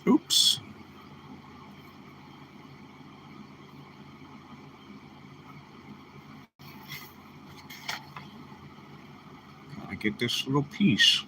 Oops. Gotta get this little piece.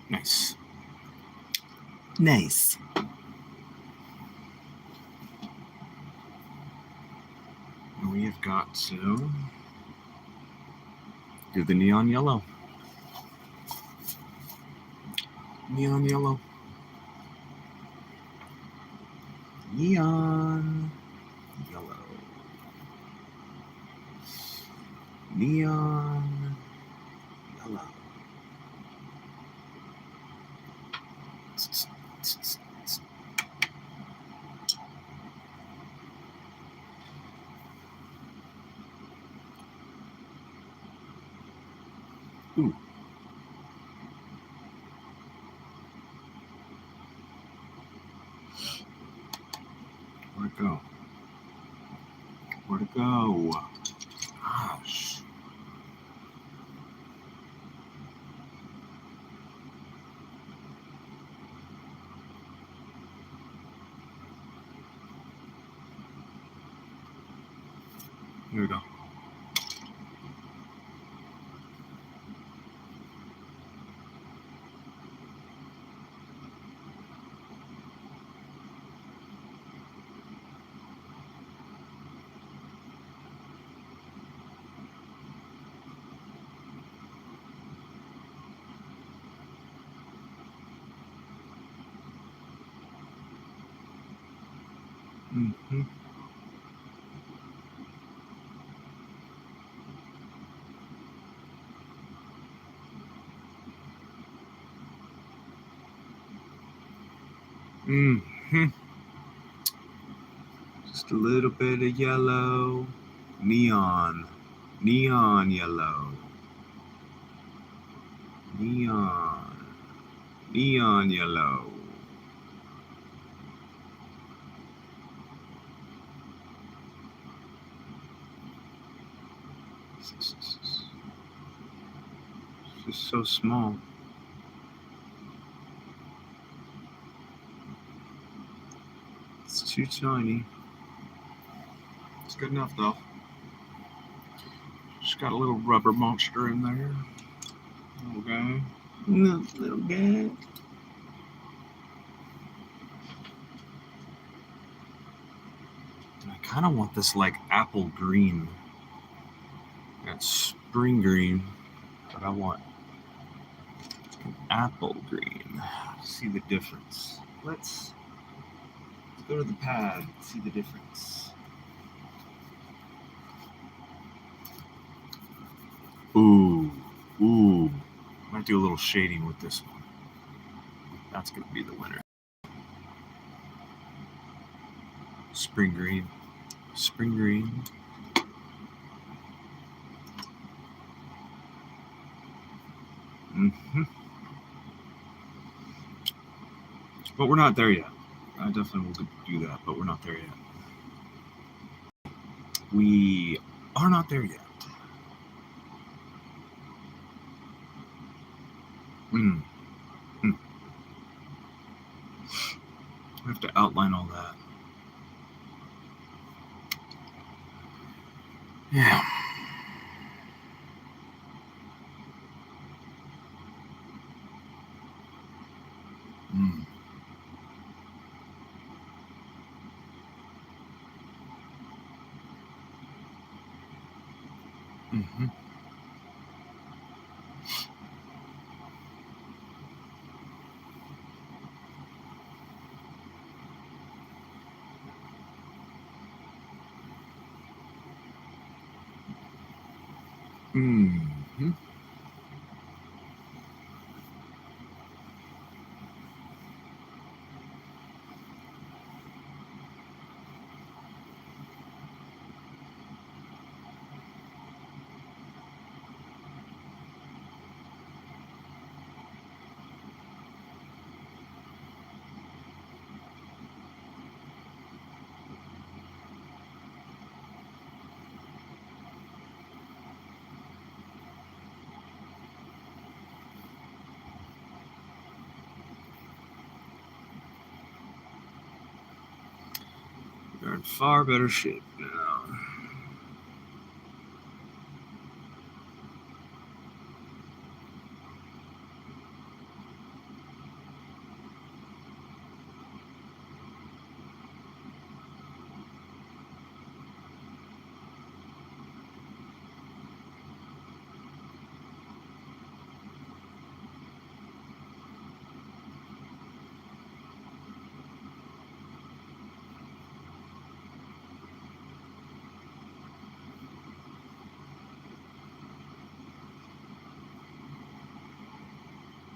Nice. Nice. We have got to do the neon yellow. Neon yellow. Neon yellow. Neon yellow. Ooh. Where'd it go? Where'd it go? Gosh. Here we go. Mm-hmm. Mm-hmm. Just a little bit of yellow. Neon. Neon yellow. Neon. Neon yellow. It's just so small. It's too tiny. It's good enough though. Just got a little rubber monster in there. Little guy. Little guy. I kind of want this like apple green. That's spring green, but I want an apple green. See the difference. Let's go to the pad, see the difference. Ooh, ooh. Might do a little shading with this one. That's going to be the winner. Spring green. Spring green. Mm-hmm. But we're not there yet. I definitely will do that, but we're not there yet. We are not there yet. I have to outline all that. Yeah. Mm. Mm-hmm. Mm-hmm. You're in far better shape now.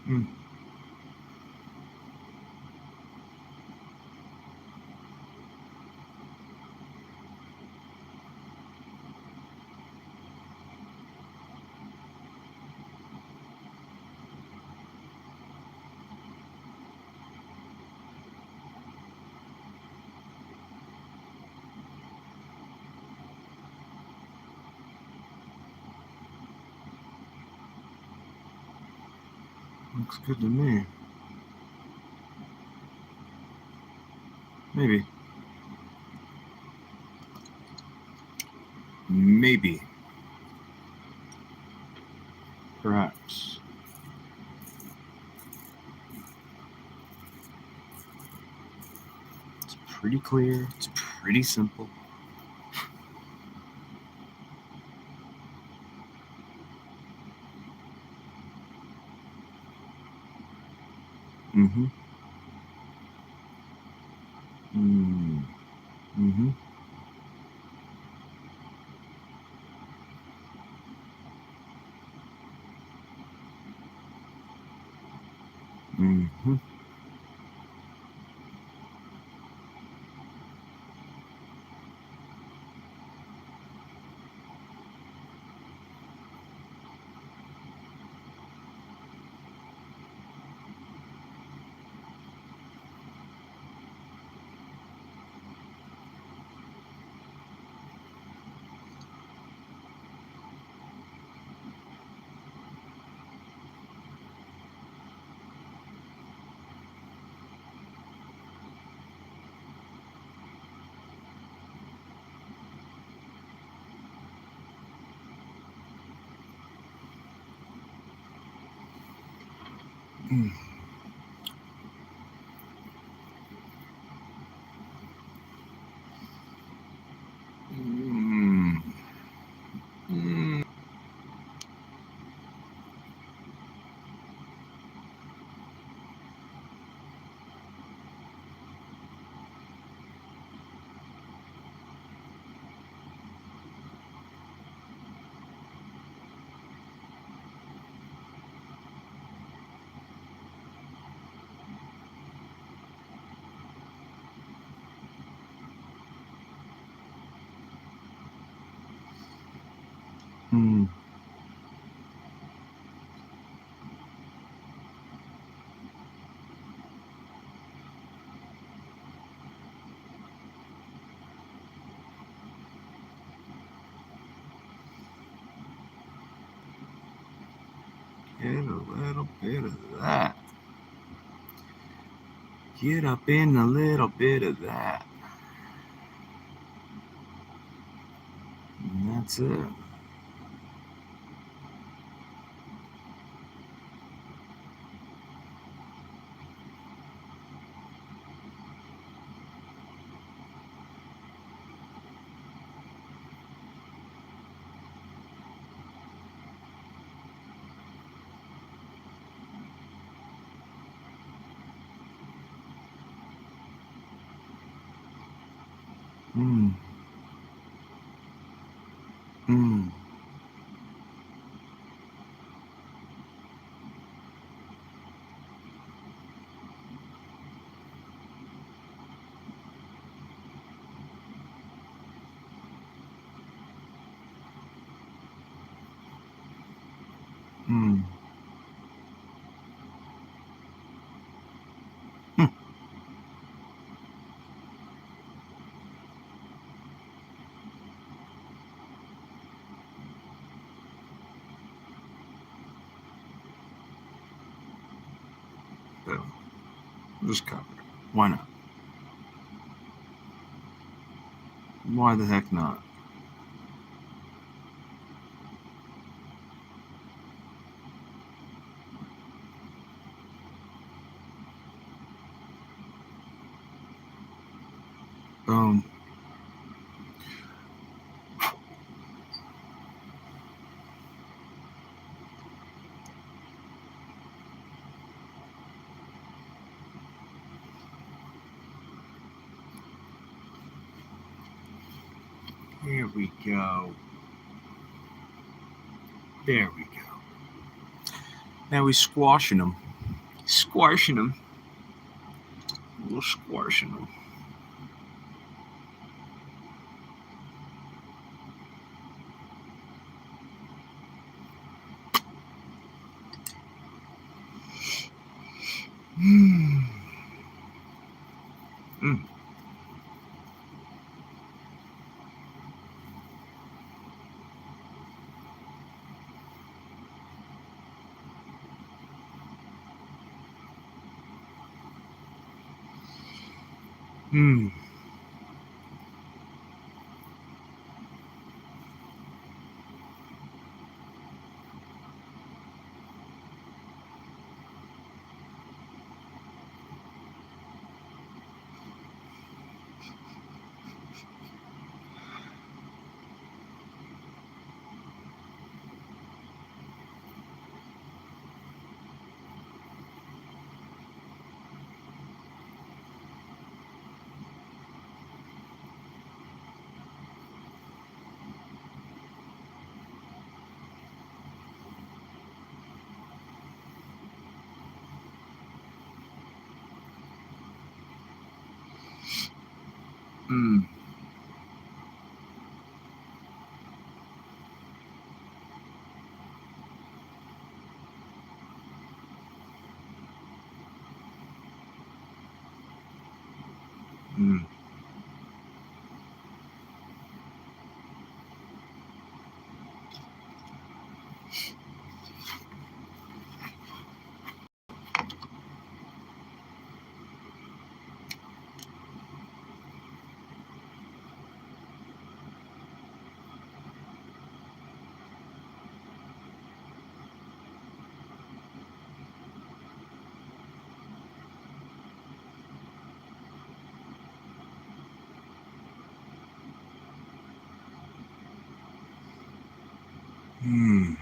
Mm. Looks good to me. Maybe. Maybe. Perhaps. It's pretty clear. It's pretty simple. Mm-hmm. Mm. Mm-hmm. Mm-hmm. Mm. Mm. Mm. Mm. little bit of that. Get up in a little bit of that. And that's it. Mm. Mm. Mm. Mm. Boom. Just cover it. Why not? Why the heck not? Boom. Here we go. There we go. Now we're squashing them. Squashing them. We're squashing them. Mm. Mm. Mm. Mm. Mm. Mm.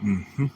Mm-hmm.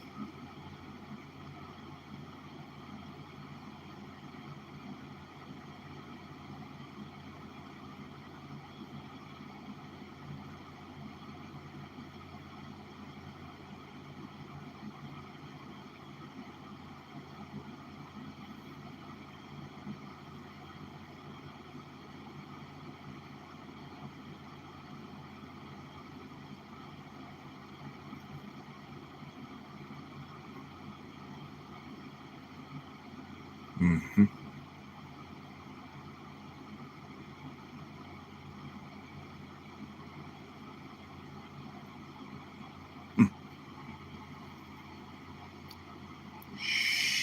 Mm-hmm.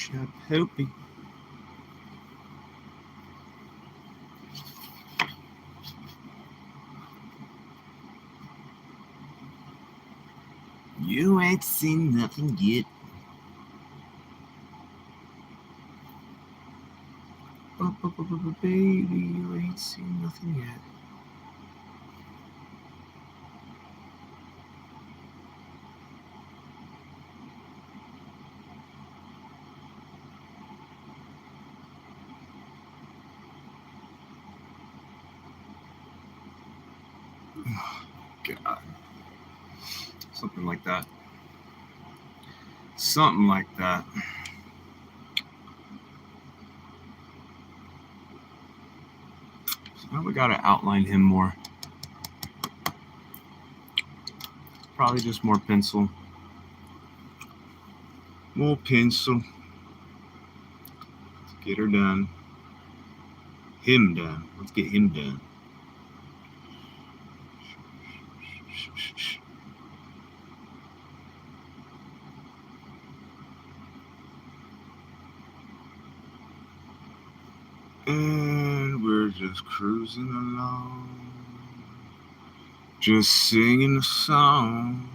Shop Hoopy. You ain't seen nothing yet. Baby, you ain't seen nothing yet. God. Something like that. Something like that. So now we gotta outline him more. Probably just more pencil. More pencil. Let's get her done. Him done. Let's get him done. And we're just cruising along, just singing a song.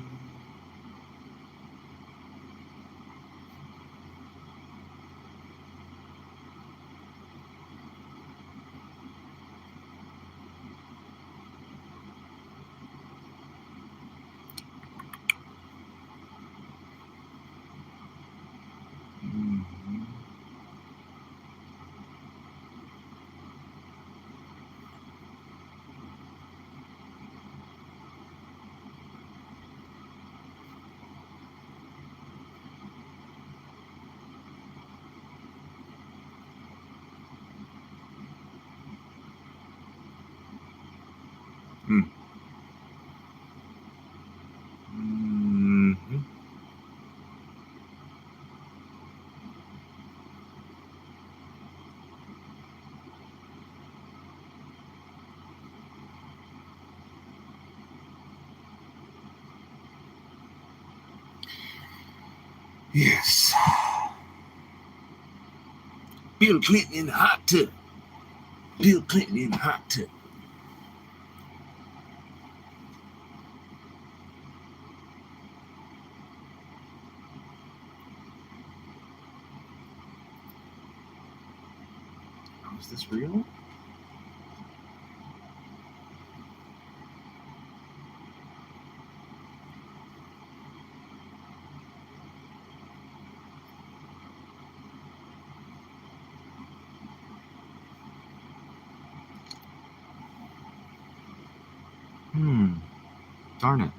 Yes. Bill Clinton in the hot tub. Bill Clinton in the hot tub. Oh, is this real? Darn it.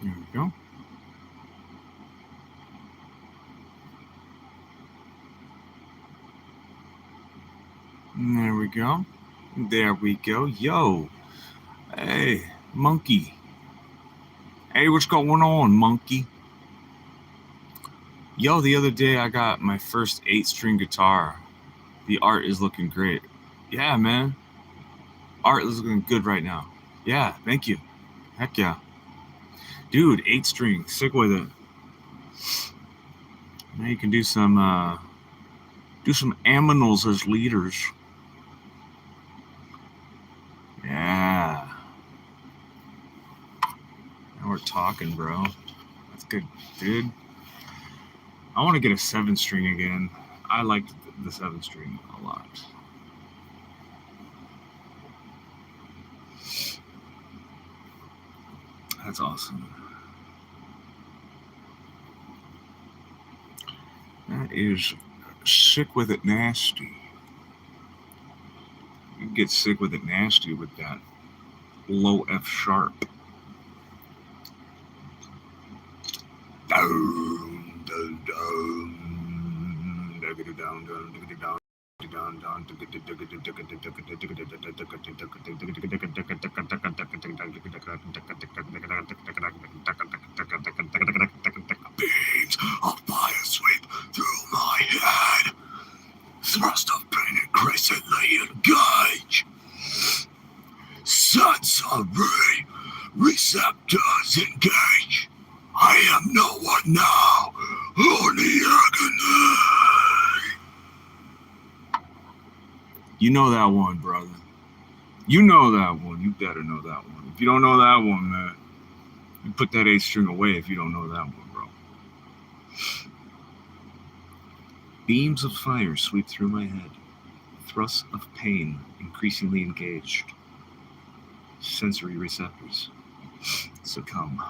There we go. And there we go. There we go. Yo. Hey, monkey. Hey, what's going on, monkey? Yo, the other day I got my first 8-string guitar. The art is looking great. Yeah, man. Art is looking good right now. Yeah, thank you. Heck yeah. Dude, 8-string. Sick with it. Now you can do some aminals as leaders. Yeah. Now we're talking, bro. That's good, dude. I want to get a 7-string again. I liked the 7-string a lot. That's awesome. That is sick with it nasty. You can get sick with it nasty with that low F sharp. Beams of fire sweep through my head. Thrust of pain increasingly engage. Sensory receptors engage. I am no one now, only agony. You know that one, brother. You know that one. You better know that one. If you don't know that one, man, you put that 8-string away if you don't know that one, bro. Beams of fire sweep through my head. Thrusts of pain increasingly engaged. Sensory receptors succumb.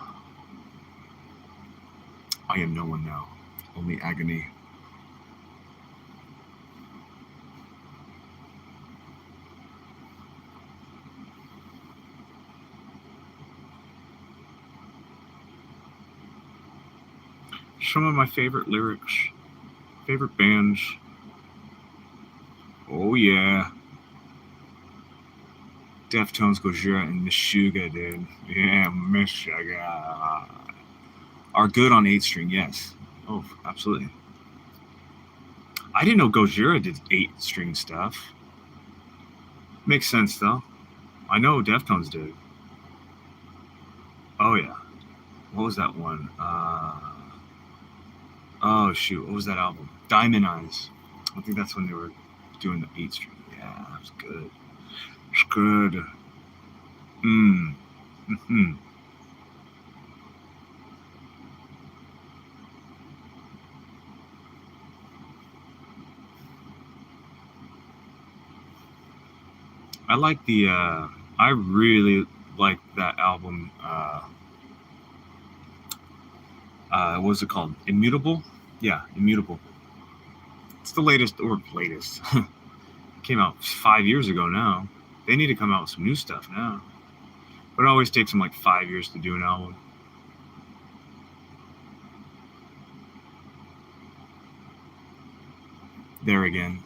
I am no one now, only agony. Some of my favorite lyrics, favorite bands. Oh yeah. Deftones, Gojira, and Meshuggah, dude. Yeah, Meshuggah. Are good on 8-string, yes. Oh, absolutely. I didn't know Gojira did 8-string stuff. Makes sense, though. I know Deftones did. Oh, yeah. What was that one? Oh, shoot. What was that album? Diamond Eyes. I think that's when they were doing the 8-string. Yeah, that was good. It's good. Mm-hmm. I like the, I really like that album. What was it called? Immutable? Yeah, Immutable. It's the latest. It came out 5 years ago now. They need to come out with some new stuff now. But it always takes them like 5 years to do an album. There again.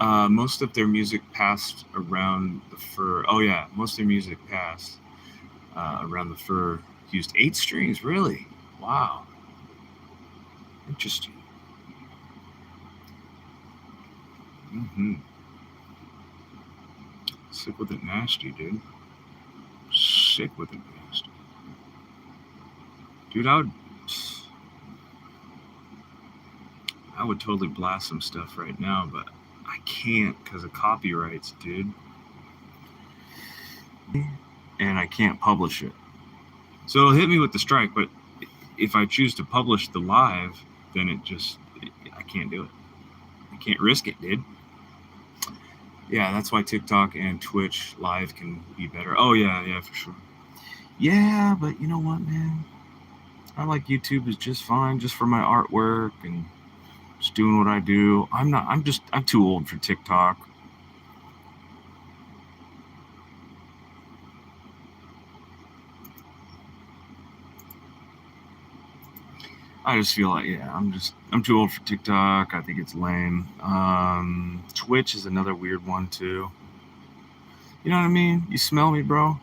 Most of their music passed around the fur. Oh yeah, most of their music passed around the fur. Used 8 strings, really? Wow. Interesting. Mm-hmm. Sick with it nasty, dude. Sick with it nasty. Dude, I would totally blast some stuff right now, but I can't because of copyrights, dude. And I can't publish it. So it'll hit me with the strike, but if I choose to publish the live, then I can't do it. I can't risk it, dude. Yeah, that's why TikTok and Twitch live can be better. Oh yeah, for sure. Yeah, but you know what, man? I like YouTube is just fine, just for my artwork and just doing what I do. I'm too old for TikTok. I just feel like, I'm too old for TikTok. I think it's lame. Twitch is another weird one too. You know what I mean? You smell me, bro?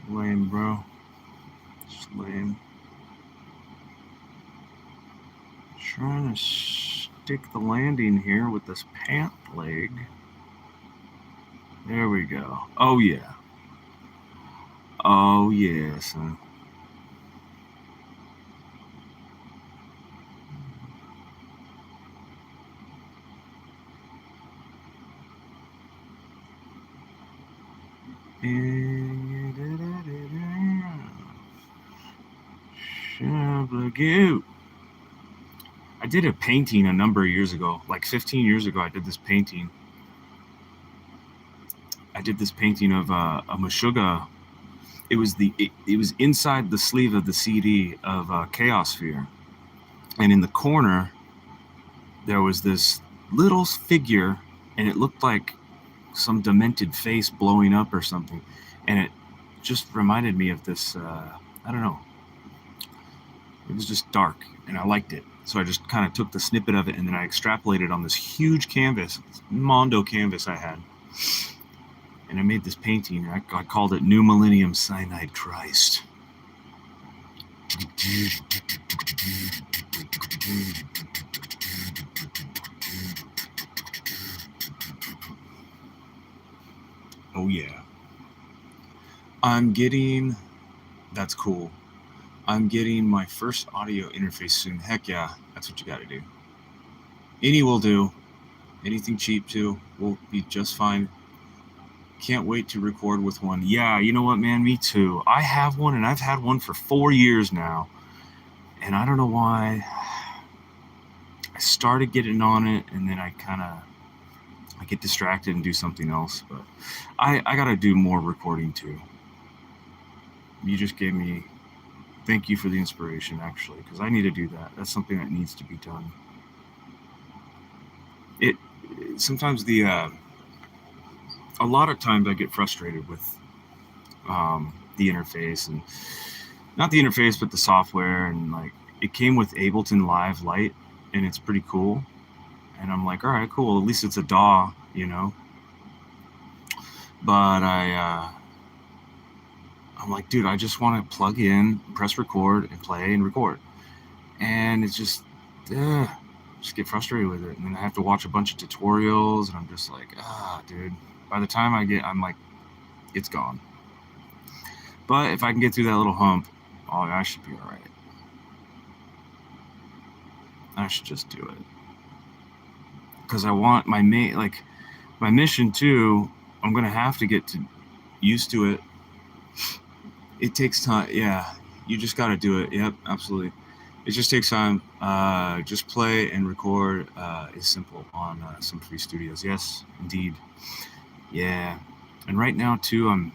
Lame, bro. Just lame. Trying to stick the landing here with this pant leg. There we go. Oh, yeah. Oh, yeah, son. I did a painting a number of years ago, like 15 years ago. I did this painting. I did this painting of a Meshuggah. It was inside the sleeve of the CD of Chaosphere, and in the corner there was this little figure, and it looked like some demented face blowing up or something, and it just reminded me of this. I don't know. It was just dark, and I liked it. So I just kind of took the snippet of it, and then I extrapolated on this huge canvas, Mondo canvas I had. And I made this painting. I called it New Millennium Cyanide Christ. Oh, yeah. That's cool. I'm getting my first audio interface soon. Heck yeah, that's what you got to do. Any will do. Anything cheap too will be just fine. Can't wait to record with one. Yeah, you know what, man? Me too. I have one, and I've had one for 4 years now. And I don't know why. I started getting on it, and then I get distracted and do something else. But I got to do more recording too. You just gave me... Thank you for the inspiration, actually, because I need to do that. That's something that needs to be done. Sometimes a lot of times I get frustrated with the interface, and not the interface, but the software. And like, it came with Ableton Live Lite, and it's pretty cool. And I'm like, all right, cool. At least it's a DAW, you know. But I'm like, dude, I just want to plug in, press record, and play and record. And it's just get frustrated with it. And then I have to watch a bunch of tutorials, and I'm just like, dude. By the time I'm like, it's gone. But if I can get through that little hump, I should be all right. I should just do it. Because I want my mission too. I'm going to have to get used to it. It takes time. Yeah, you just got to do it. Yep, absolutely. It just takes time. Just play and record is simple on some free studios. Yes, indeed. Yeah. And right now too, I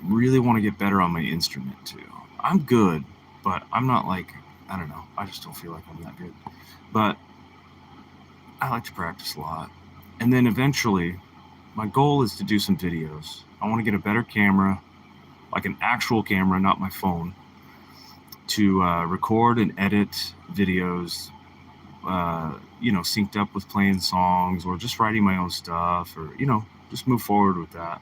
really want to get better on my instrument too. I'm good, but I'm not like, I don't know. I just don't feel like I'm that good. But I like to practice a lot. And then eventually, my goal is to do some videos. I want to get a better camera, like an actual camera, not my phone, to record and edit videos, synced up with playing songs or just writing my own stuff, or, just move forward with that.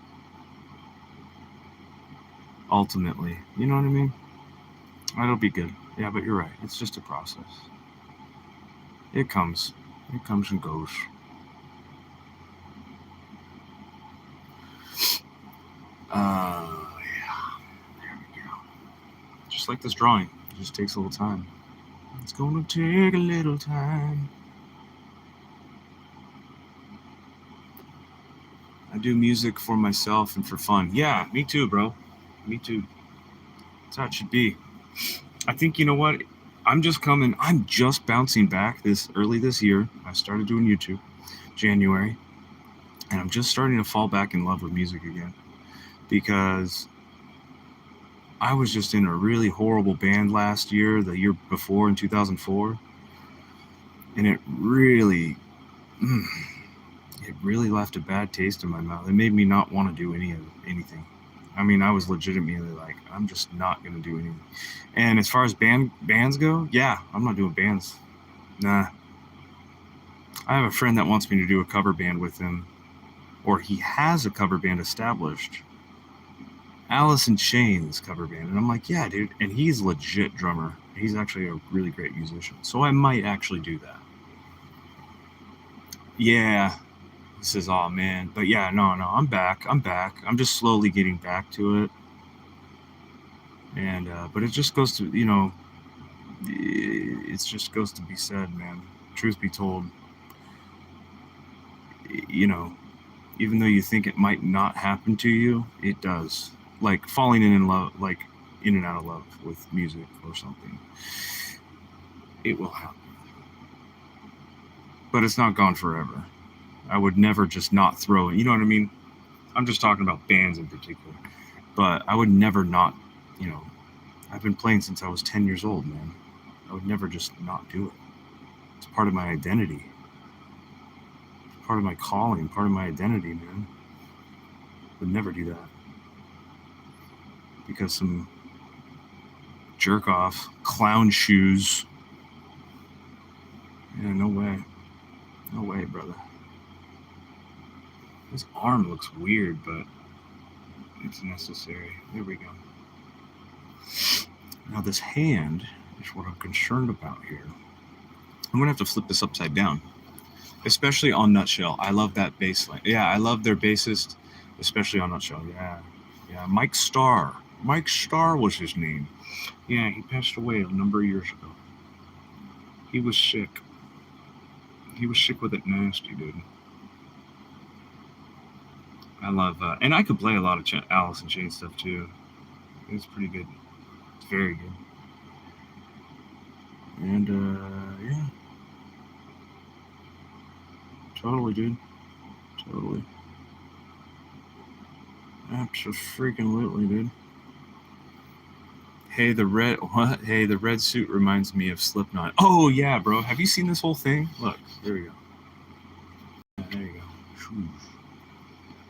Ultimately, you know what I mean? That'll be good. Yeah, but you're right. It's just a process. It comes and goes. Yeah. There we go. Just like this drawing. It just takes a little time. It's gonna take a little time. I do music for myself and for fun. Yeah, me too, bro. Me too. That's how it should be. I think, you know what? I'm just bouncing back this year. I started doing YouTube, January, and I'm just starting to fall back in love with music again, because I was just in a really horrible band last year, the year before in 2004, and it really left a bad taste in my mouth. It made me not want to do anything. I mean, I was legitimately like, I'm just not going to do anything. And as far as bands go, yeah, I'm not doing bands. Nah. I have a friend that wants me to do a cover band with him, or he has a cover band established. Alice in Chains cover band. And I'm like, yeah, dude. And he's a legit drummer. He's actually a really great musician. So I might actually do that. Yeah. He says, oh, man. But yeah, no, I'm back. I'm just slowly getting back to it. And, but it just goes to, it just goes to be said, man. Truth be told, even though you think it might not happen to you, it does. Like falling in love, like in and out of love with music or something. It will happen. But it's not gone forever. I would never just not throw it. You know what I mean? I'm just talking about bands in particular. But I would never not, I've been playing since I was 10 years old, man. I would never just not do it. It's part of my identity. It's part of my calling, part of my identity, man. I would never do that. Because some jerk off, clown shoes. Yeah, no way. No way, brother. His arm looks weird, but it's necessary. There we go. Now this hand is what I'm concerned about here. I'm going to have to flip this upside down. Especially on Nutshell. I love that bass line. Yeah, I love their bassist, especially on Nutshell. Yeah. Mike Starr. Mike Starr was his name. Yeah, he passed away a number of years ago. He was sick. He was sick with it nasty, dude. I love, and I could play a lot of Alice in Chains stuff too. It's pretty good. It's very good. And, yeah. Totally, dude. Totally. Absolutely, dude. Hey, the red suit reminds me of Slipknot. Oh, yeah, bro. Have you seen this whole thing? Look, there we go. Yeah, there you go. Whew.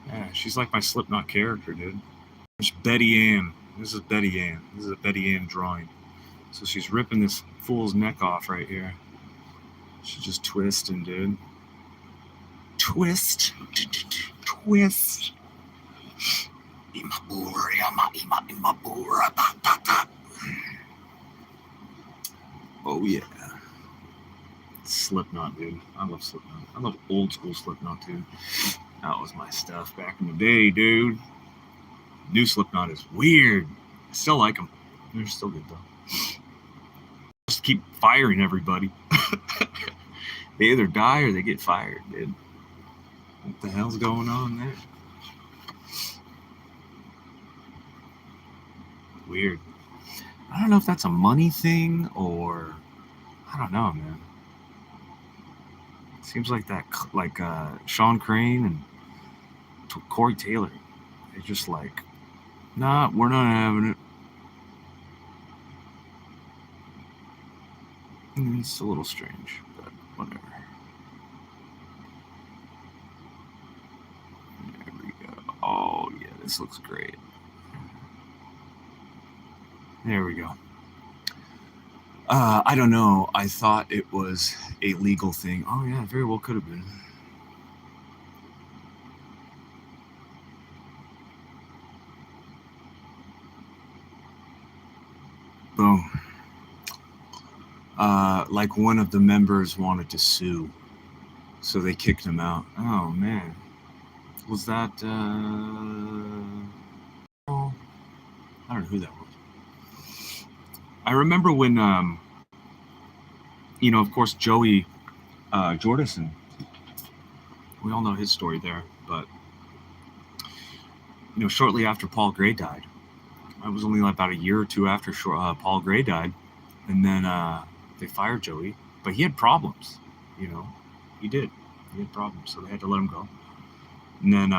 Yeah, she's like my Slipknot character, dude. There's Betty Ann. This is Betty Ann. This is a Betty Ann drawing. So she's ripping this fool's neck off right here. She's just twisting, dude. Twist. Oh, yeah. Slipknot, dude. I love Slipknot. I love old school Slipknot, too. That was my stuff back in the day, dude. New Slipknot is weird. I still like them. They're still good, though. Just keep firing everybody. They either die or they get fired, dude. What the hell's going on there? Weird. I don't know if that's a money thing or I don't know, man. It seems like that, like Sean Crane and Corey Taylor. They're just like, nah, we're not having it. It's a little strange, but whatever. There we go. Oh, yeah, this looks great. There we go. I don't know. I thought it was a legal thing. Oh, yeah, very well could have been. Boom. Like one of the members wanted to sue, so they kicked him out. Oh, man. Was that, I don't know who that was. I remember when, of course, Joey Jordison, we all know his story there, but, shortly after Paul Gray died, it was only about a year or two after Paul Gray died, and then they fired Joey, but he had problems, he did. He had problems, so they had to let him go. And then,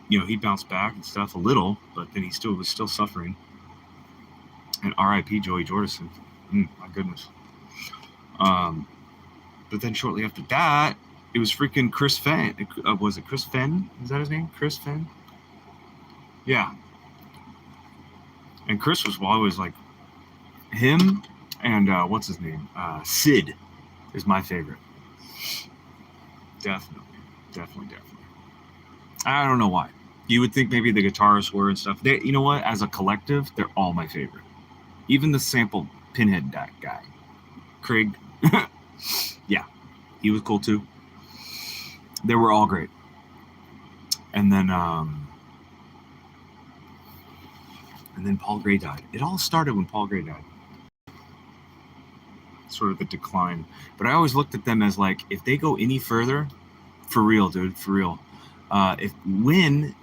he bounced back and stuff a little, but then he was still suffering. And R.I.P. Joey Jordison. My goodness. But then shortly after that, it was freaking Chris Fenn. Was it Chris Fenn? Is that his name? Chris Fenn? Yeah. And Chris was always like him and what's his name? Sid is my favorite. Definitely. I don't know why. You would think maybe the guitarists were and stuff. They, you know what? As a collective, they're all my favorite. Even the sample Pinhead guy, Craig. Yeah, he was cool too. They were all great. And then Paul Gray died. It all started when Paul Gray died. Sort of the decline. But I always looked at them as like, if they go any further, for real, dude, for real. When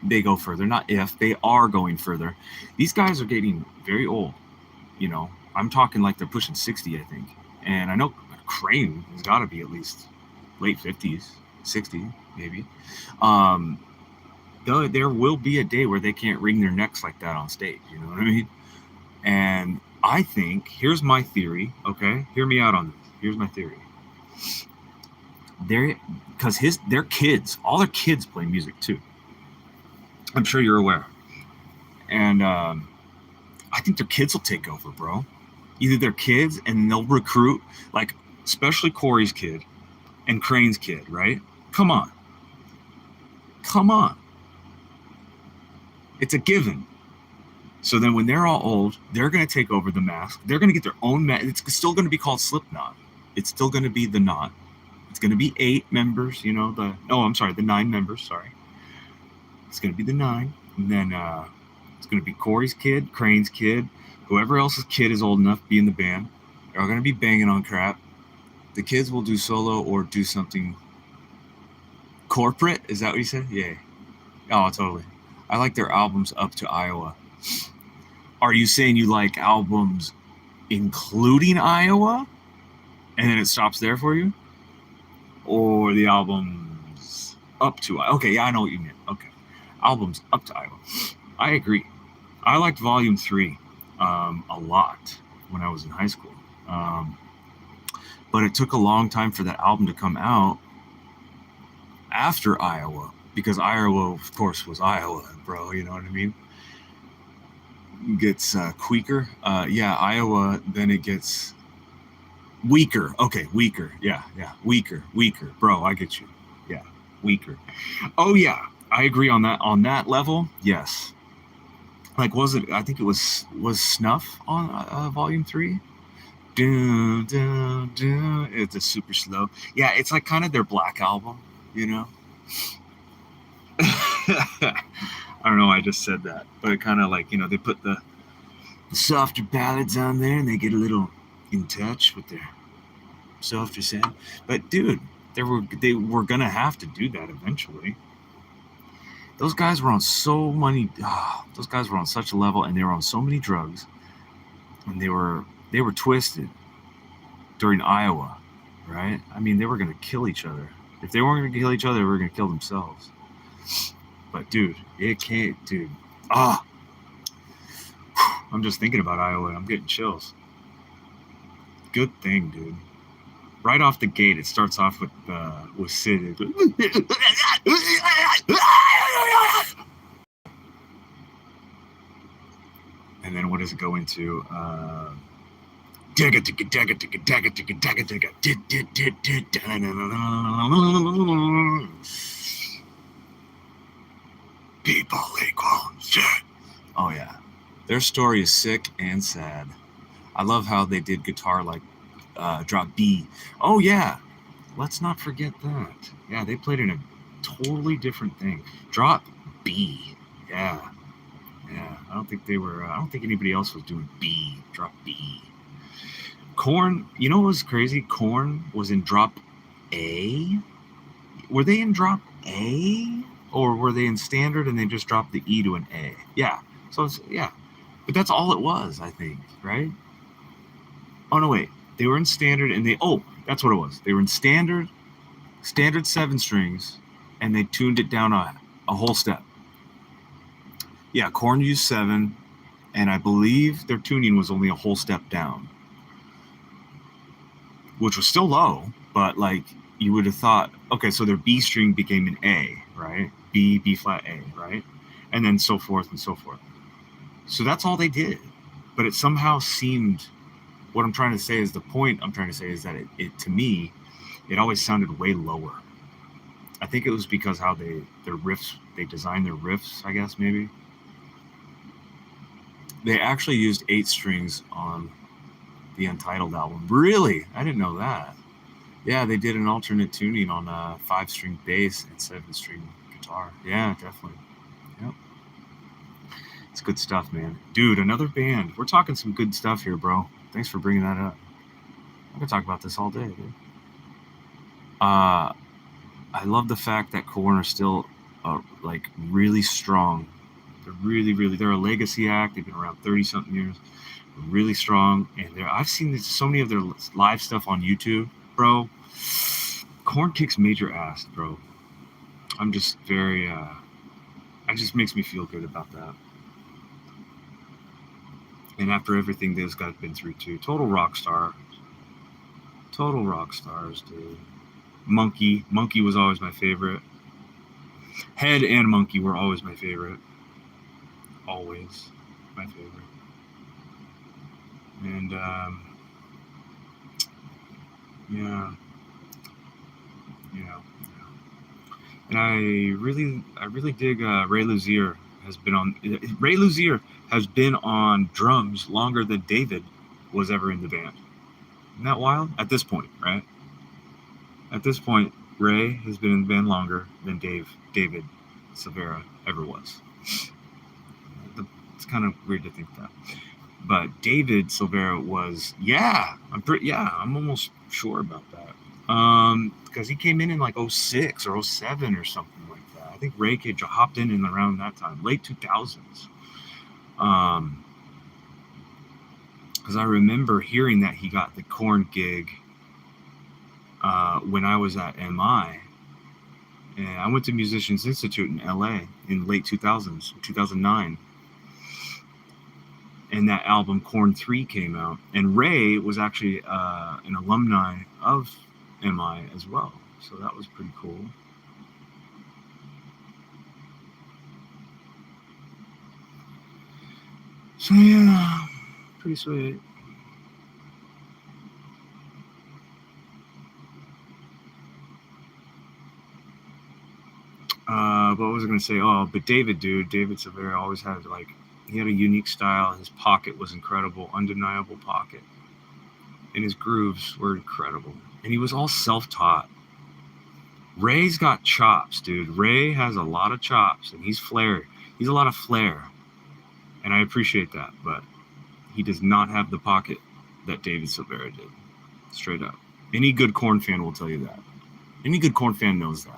they go further, not if, they are going further. These guys are getting very old. You know, I'm talking like they're pushing 60, I think. And I know Crane has got to be at least late 50s, 60 maybe. There will be a day where they can't wring their necks like that on stage. You know what I mean? And I think, here's my theory, okay? Hear me out on this. Here's my theory. Because their kids, all their kids play music too. I'm sure you're aware. And I think their kids will take over, bro. Either their kids, and they'll recruit, like, especially Corey's kid and Crane's kid, right? Come on. It's a given. So then when they're all old, they're going to take over the mask. They're going to get their own mask. It's still going to be called Slipknot. It's still going to be the Knot. It's going to be 8 members, you know, the 9 members, sorry. It's going to be the 9. And then it's going to be Corey's kid, Crane's kid, whoever else's kid is old enough to be in the band. They're all going to be banging on crap. The kids will do solo or do something corporate. Is that what you said? Yeah. Oh, totally. I like their albums up to Iowa. Are you saying you like albums including Iowa and then it stops there for you? Or the albums up to Iowa? Okay, yeah, I know what you mean. Okay. Albums up to Iowa. I agree. I liked Volume 3 a lot when I was in high school. But it took a long time for that album to come out after Iowa, because Iowa, of course, was Iowa, bro. You know what I mean? Gets Quaker. Iowa, then it gets weaker. Okay, weaker. Yeah. Weaker. Bro, I get you. Yeah, weaker. Oh, yeah. I agree on that level. Yes. Like, I think it was Snuff on Volume 3? It's a super slow. Yeah, it's like kind of their Black Album, you know? I don't know why I just said that, but it kind of like, you know, they put the softer ballads on there and they get a little in touch with their softer sound. But dude, they were gonna have to do that eventually. Those guys were on so many. Those guys were on such a level, and they were on so many drugs, and they were twisted during Iowa, right? I mean, they were gonna kill each other. If they weren't gonna kill each other, they were gonna kill themselves. But dude, it can't, dude. I'm just thinking about Iowa. I'm getting chills. Good thing, dude. Right off the gate, it starts off with Sid. And then what does it go into? People equal shit. Oh yeah. Their story is sick and sad. I love how they did guitar like drop B. Oh yeah. Let's not forget that. Yeah, they played in a totally different thing. Drop B. Yeah. I don't think anybody else was doing B. Drop B. Korn, you know what was crazy? Korn was in drop A. Were they in drop A? Or were they in standard and they just dropped the E to an A? Yeah. So but that's all it was, I think, right? Oh no, wait. They were in standard and that's what it was. They were in standard 7 strings, and they tuned it down a whole step. Yeah, Korn used 7, and I believe their tuning was only a whole step down, which was still low, but like you would have thought, okay, so their B string became an A, right? B flat A, right? And then so forth and so forth. So that's all they did. But it somehow seemed, what I'm trying to say is, the point I'm trying to say is that it to me, it always sounded way lower. I think it was because how they designed their riffs, I guess, maybe. They actually used 8 strings on the Untitled album. Really? I didn't know that. Yeah, they did an alternate tuning on a 5-string bass and 7-string guitar. Yeah, definitely. Yep. It's good stuff, man. Dude, another band. We're talking some good stuff here, bro. Thanks for bringing that up. I could talk about this all day, dude. I love the fact that Korn are still like really strong. They're a legacy act. They've been around 30-something years. Really strong, and I've seen so many of their live stuff on YouTube, bro. Korn kicks major ass, bro. I'm just very it just makes me feel good about that. And after everything those guys been through too, total rock stars, dude. Monkey was always my favorite. Head and Monkey were always my favorite. Always my favorite. And yeah. And I really dig Ray Luzier. Ray Luzier has been on drums longer than David was ever in the band. Isn't that wild? At this point, right? At this point, Ray has been in the band longer than David Silvera ever was. It's kind of weird to think that. But David Silvera was, I'm almost sure about that. Because he came in like 06 or 07 or something like that. I think Ray Cage hopped in around that time, late 2000s. Because I remember hearing that he got the Korn gig when I was at MI. And I went to Musicians Institute in LA in late 2000s, 2009. And that album, Korn 3, came out. And Ray was actually an alumni of MI as well. So that was pretty cool. So yeah, pretty sweet. What was I going to say? Oh, but David Silvera always had he had a unique style. His pocket was incredible, undeniable pocket. And his grooves were incredible. And he was all self-taught. Ray's got chops, dude. Ray has a lot of chops, and he's flair. He's a lot of flair. And I appreciate that, but he does not have the pocket that David Silvera did. Straight up. Any good Korn fan will tell you that. Any good Korn fan knows that.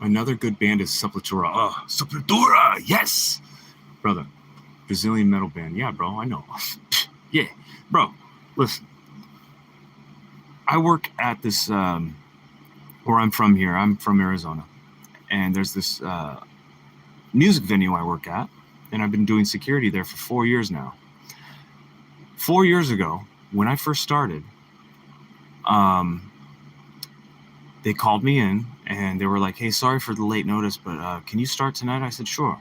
Another good band is Sepultura. Oh, Sepultura, yes! Brother, Brazilian metal band. Yeah, bro, I know. Yeah, bro, listen. I work at this, where I'm from here. I'm from Arizona. And there's this music venue I work at. And I've been doing security there for 4 years now. 4 years ago, when I first started, they called me in and they were like, hey, sorry for the late notice, but can you start tonight? I said, sure.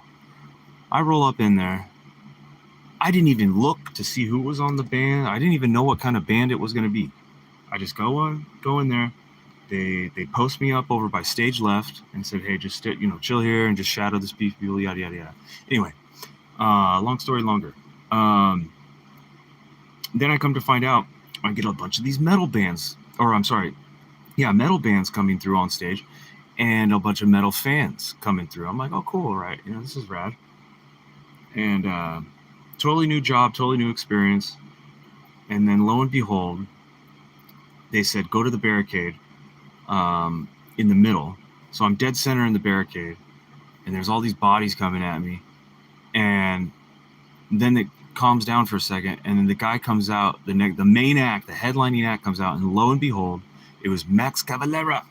I roll up in there. I didn't even look to see who was on the band. I didn't even know what kind of band it was going to be. I just go in there. They post me up over by stage left and said, hey, just chill here and just shadow these people, yada, yada, yada. Anyway, long story longer. Then I come to find out I get a bunch of these metal bands, metal bands coming through on stage and a bunch of metal fans coming through. I'm like, oh, cool, right? This is rad. And totally new job, totally new experience. And then lo and behold, they said, go to the barricade in the middle. So I'm dead center in the barricade, and there's all these bodies coming at me. And then it calms down for a second, and then the guy comes out, the main act, the headlining act comes out, and lo and behold, it was Max Cavalera.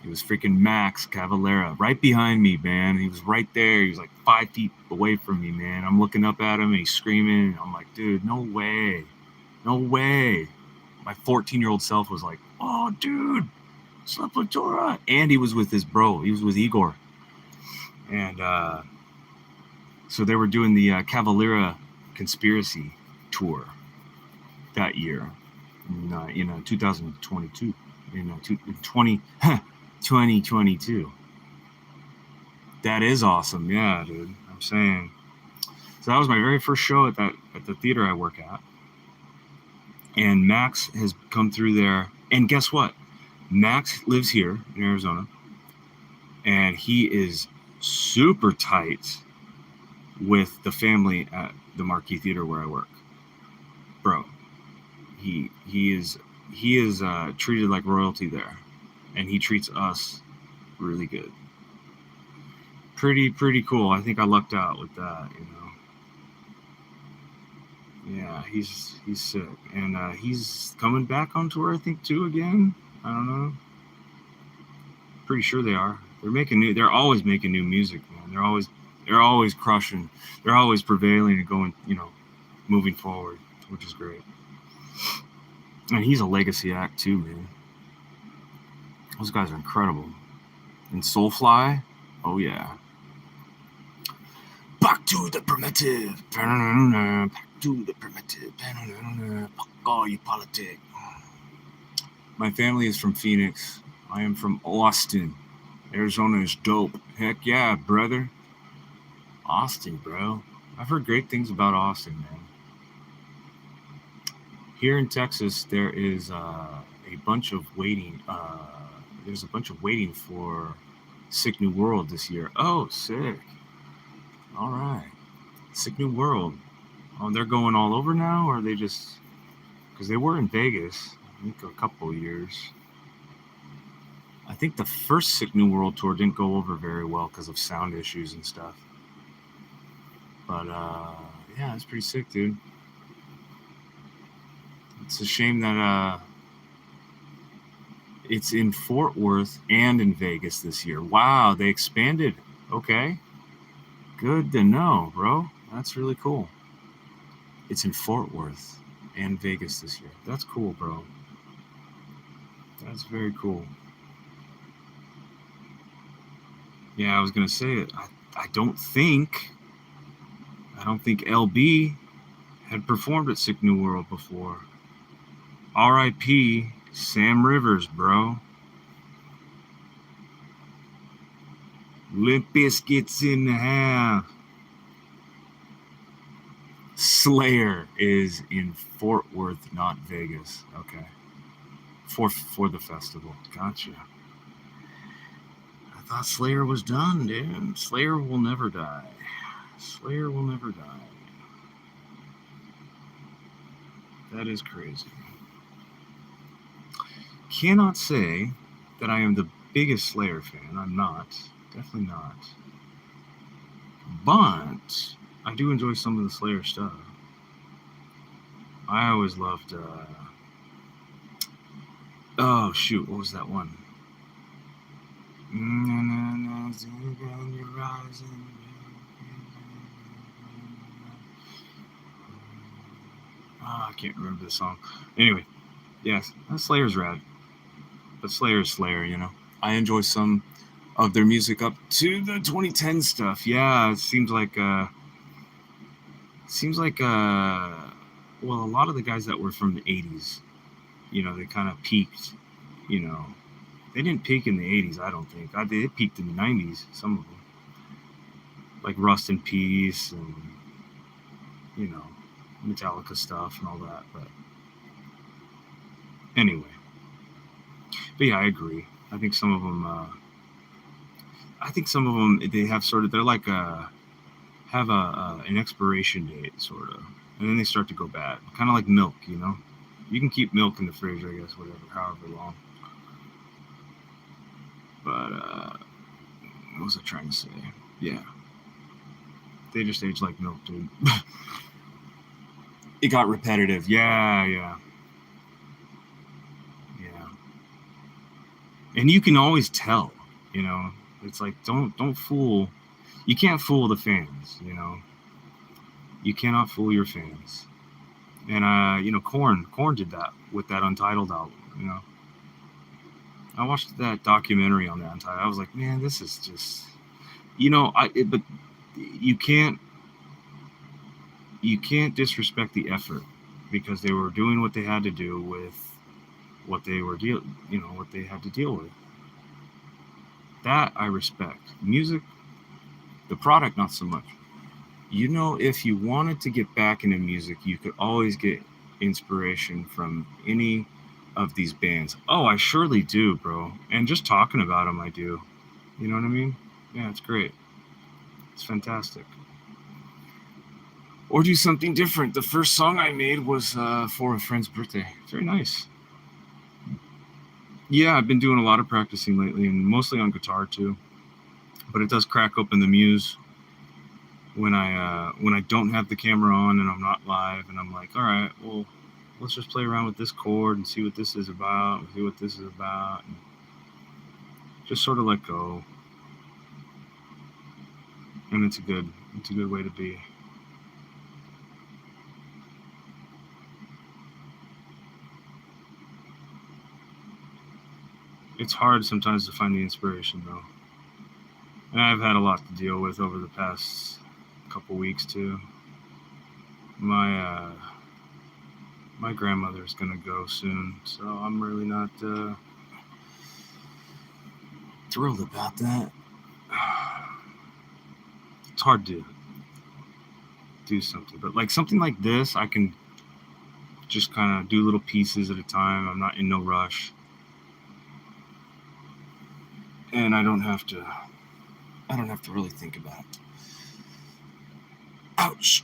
It was freaking Max Cavalera right behind me, man. He was right there. He was like 5 feet away from me, man. I'm looking up at him, and he's screaming. I'm like, dude, no way. No way. My 14-year-old self was like, oh, dude, Sepultura. And he was with his bro. He was with Igor. And so they were doing the Cavalera Conspiracy tour that year. in 2022, 2022. That is awesome. Yeah, dude. I'm saying. So that was my very first show at the theater I work at. And Max has come through there. And guess what? Max lives here in Arizona. And he is super tight with the family at the Marquee Theater where I work. Bro, he is treated like royalty there. And he treats us really good. Pretty cool. I think I lucked out with that, Yeah, he's sick, and he's coming back on tour, I think, too, again. I don't know. Pretty sure they are. They're always making new music, man. They're always crushing. They're always prevailing and going, moving forward, which is great. And he's a legacy act too, man. Those guys are incredible. And Soulfly, oh yeah. Back to the primitive. Back to the primitive. Fuck all you politic. My family is from Phoenix. I am from Austin. Arizona is dope. Heck yeah, brother. Austin, bro. I've heard great things about Austin, man. Here in Texas, there is a bunch of waiting. There's a bunch of waiting for Sick New World this year. Oh, sick. All right. Sick New World. Oh, they're going all over now, or are they just... Because they were in Vegas, I think, a couple of years. I think the first Sick New World tour didn't go over very well because of sound issues and stuff. But, yeah, it's pretty sick, dude. It's a shame that it's in Fort Worth and in Vegas this year. Wow, they expanded. Okay. Good to know, bro. That's really cool. It's in Fort Worth and Vegas this year. That's cool, bro. That's very cool. Yeah, I was gonna say it. I don't think LB had performed at Sick New World before. R.I.P. Sam Rivers, bro. Limp Bizkit's in the house. Slayer is in Fort Worth, not Vegas. Okay. For the festival. Gotcha. I thought Slayer was done, dude. Slayer will never die. Slayer will never die. That is crazy. Cannot say that I am the biggest Slayer fan. I'm not. Definitely not. But I do enjoy some of the Slayer stuff. I always loved... oh, shoot. What was that one? I can't remember the song. Anyway, yes, Slayer's rad. But Slayer's Slayer, I enjoy some of their music up to the 2010 stuff. Yeah, it seems like well, a lot of the guys that were from the 80s, they kind of peaked, They didn't peak in the 80s, I don't think. They peaked in the 90s, some of them. Like Rust in Peace and, Metallica stuff and all that. But anyway. But yeah, I agree. I think some of them, they have sort of, they're like have an expiration date, sort of. And then they start to go bad. Kind of like milk, You can keep milk in the fridge, I guess, however long. But, what was I trying to say? Yeah. They just age like milk, dude. It got repetitive. Yeah. And you can always tell, It's like, don't fool. You can't fool the fans, You cannot fool your fans. And, Korn did that with that Untitled album, I watched that documentary on that Untitled. I was like, man, this is just, but you can't disrespect the effort, because they were doing what they had to do with what they were what they had to deal with. That I respect. Music, the product, not so much. If you wanted to get back into music, you could always get inspiration from any of these bands. Oh, I surely do, bro. And just talking about them, I do. You know what I mean? Yeah, it's great. It's fantastic. Or do something different. The first song I made was for a friend's birthday. Very nice. Yeah, I've been doing a lot of practicing lately, and mostly on guitar too. But it does crack open the muse when I don't have the camera on and I'm not live, and I'm like, all right, well, let's just play around with this chord and see what this is about, and just sort of let go. And it's a good way to be. It's hard sometimes to find the inspiration though. And I've had a lot to deal with over the past couple weeks too. My grandmother's gonna go soon, so I'm really not thrilled about that. It's hard to do something, but like something like this, I can just kind of do little pieces at a time. I'm not in no rush, and I don't have to really think about it. Ouch.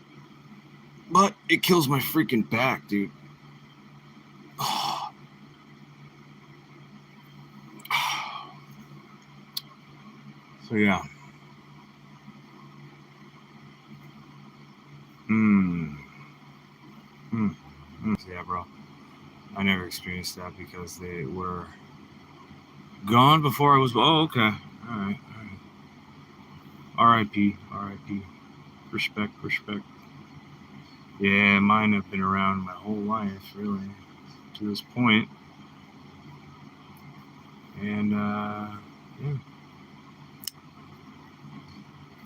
But it kills my freaking back, dude. So yeah. Yeah, bro. I never experienced that because they were gone before I was. Oh, okay. All right. R.I.P. R.I.P. Respect. Yeah, mine have been around my whole life, really, to this point. And yeah.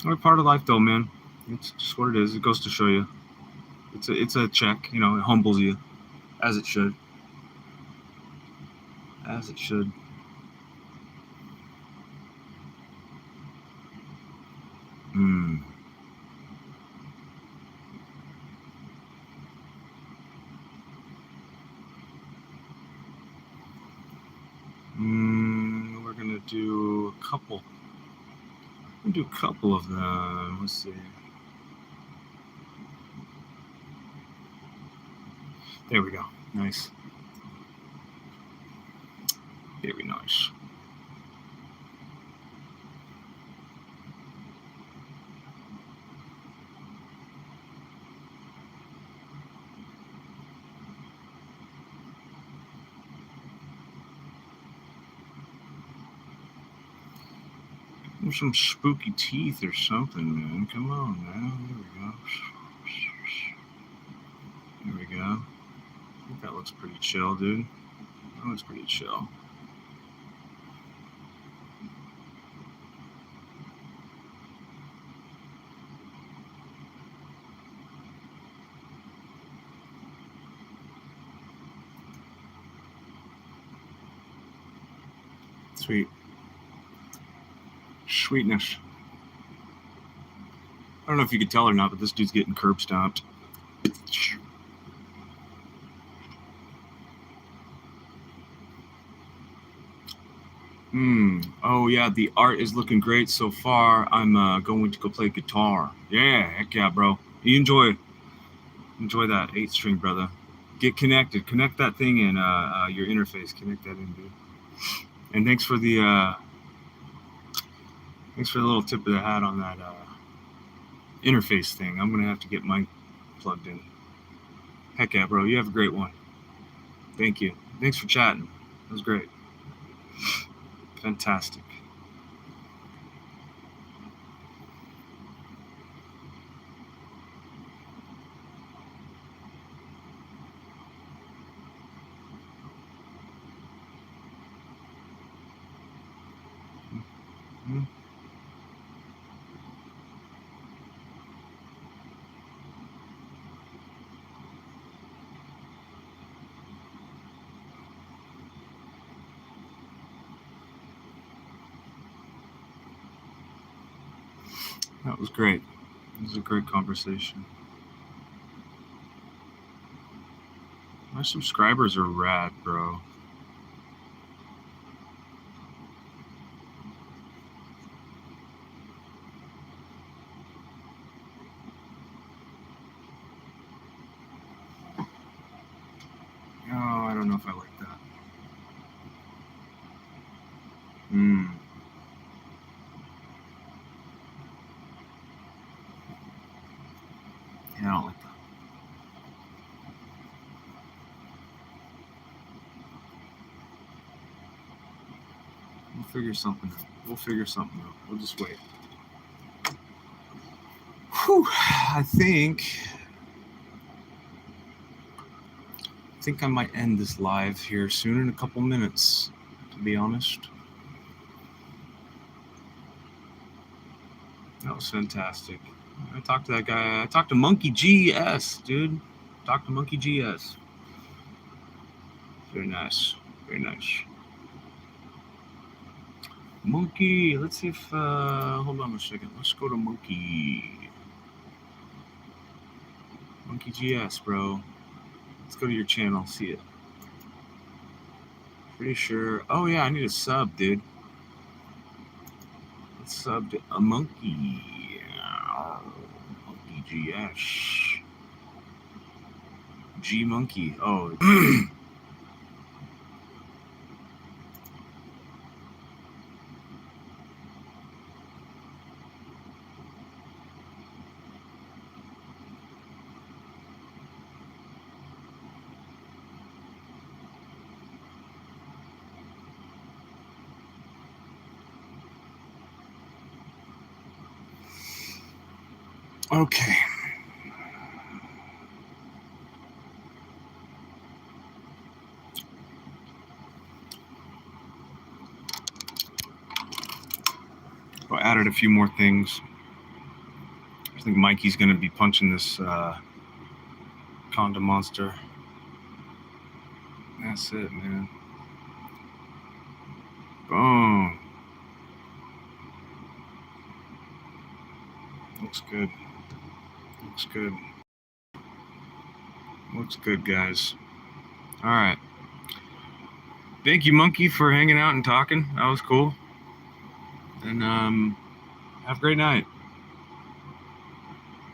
We're part of life, though, man. It's just what it is. It goes to show you. It's a check. It humbles you, as it should. As it should. We're gonna do a couple. We'll do a couple of them. Let's see. There we go. Nice. Very nice. There's some spooky teeth or something, man. Come on, man. There we go. I think that looks pretty chill, dude. That looks pretty chill. Sweet. Sweetness. I don't know if you could tell or not, but this dude's getting curb stomped. Oh yeah, the art is looking great so far. I'm going to go play guitar. Yeah, heck yeah, bro. You enjoy that 8-string, brother. Get connected. Connect that thing in your interface. Connect that in, dude. And thanks for the little tip of the hat on that interface thing. I'm gonna have to get mine plugged in. Heck yeah, bro. You have a great one. Thank you. Thanks for chatting. That was great. Fantastic. That was great. It was a great conversation. My subscribers are rad, bro. Oh, I don't know if I like that. Yeah, I don't like that. We'll figure something out. We'll just wait. Whew, I think I might end this live here soon in a couple minutes, to be honest. That was fantastic. I talked to that guy. I talked to Monkey GS, dude. Talked to Monkey GS. Very nice. Very nice. Monkey, let's see if, hold on a second. Let's go to Monkey. Monkey GS, bro. Let's go to your channel, see it. Pretty sure. Oh, yeah, I need a sub, dude. Let's sub to a Monkey. Monkey GS. G Monkey. Oh. Okay. I added a few more things. I think Mikey's going to be punching this Conda Monster. That's it, man. Boom. Looks good. Looks good. Looks good, guys. All right. Thank you, Monkey, for hanging out and talking. That was cool. And have a great night.